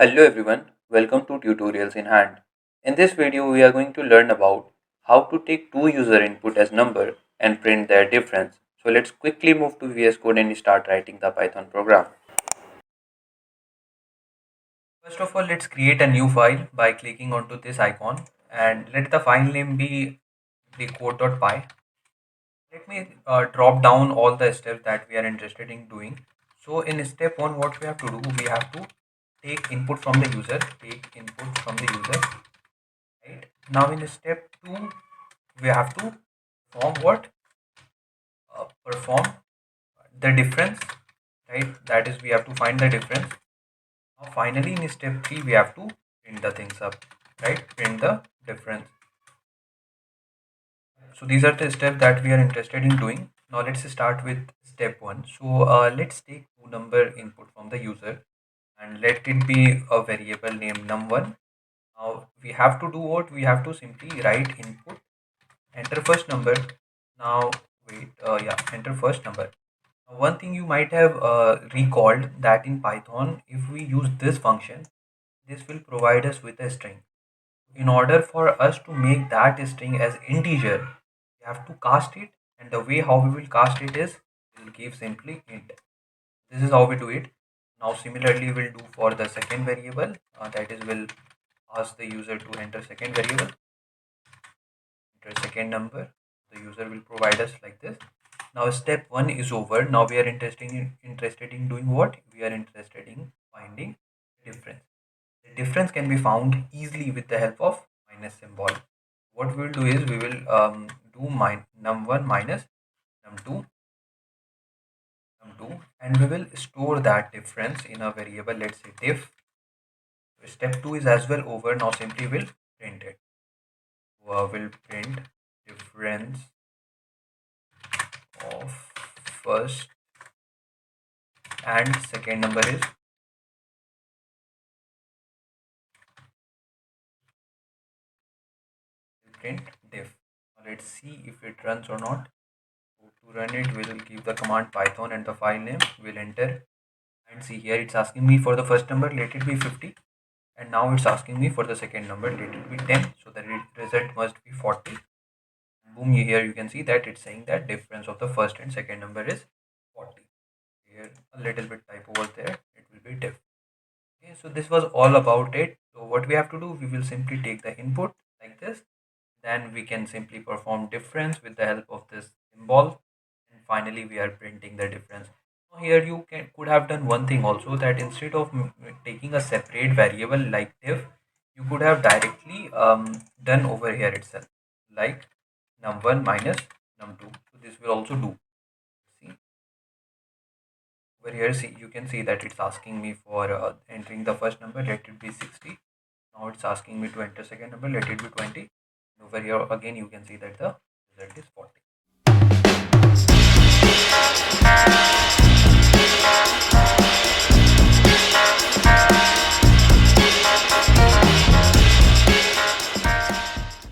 Hello everyone, welcome to Tutorials in Hand. In this video, we are going to learn about how to take two user input as number and print their difference. So let's quickly move to VS Code and start writing the Python program. First of all, let's create a new file by clicking onto this icon and let the file name be the code.py. Let me drop down all the steps that we are interested in doing. So in step 1, what we have to do, we have to take input from the user, right? Now in step 2, we have to perform the difference, right? That is, we have to find the difference. Now finally in step 3, we have to print the things up, right? Print the difference. So these are the steps that we are interested in doing. Now let's start with step 1. So let's take two number input from the user and let it be a variable named num1. Now we have to do what? We have to simply write input, enter first number. Now wait, enter first number. One thing you might have recalled that in Python, if we use this function, this will provide us with a string. In order for us to make that string as integer, we have to cast it, and the way how we will cast it is we'll give simply int. This is how we do it. Now similarly we'll do for the second variable, that is we'll ask the user to enter second variable, enter second number. The user will provide us like this. Now step 1 is over. Now we are interested in doing what? We are interested in finding difference. The difference can be found easily with the help of minus symbol. What we will do is we will do num1 minus num2 and we will store that difference in a variable, let's say diff. Step 2 is as well over. Now simply we'll print it. We'll print difference of first and second number is print diff. Now let's see if it runs or not. So to run it, we'll give the command python and the file name. We'll enter and see here it's asking me for the first number, let it be 50, and now it's asking me for the second number, let it be 10. So the result must be 40. Boom, here you can see that it's saying that difference of the first and second number is 40. Here a little bit typo over there, it will be diff. Okay, so this was all about it. So what we have to do, we will simply take the input like this, then we can simply perform difference with the help of this symbol, and finally we are printing the difference. Now here you could have done one thing also, that instead of taking a separate variable like diff, you could have directly done over here itself, like num1 minus num2. So this will also do. See over here, see, you can see that it's asking me for entering the first number, let it be 60. Now it's asking me to enter second number, let it be 20. Over here again you can see that the result is 40.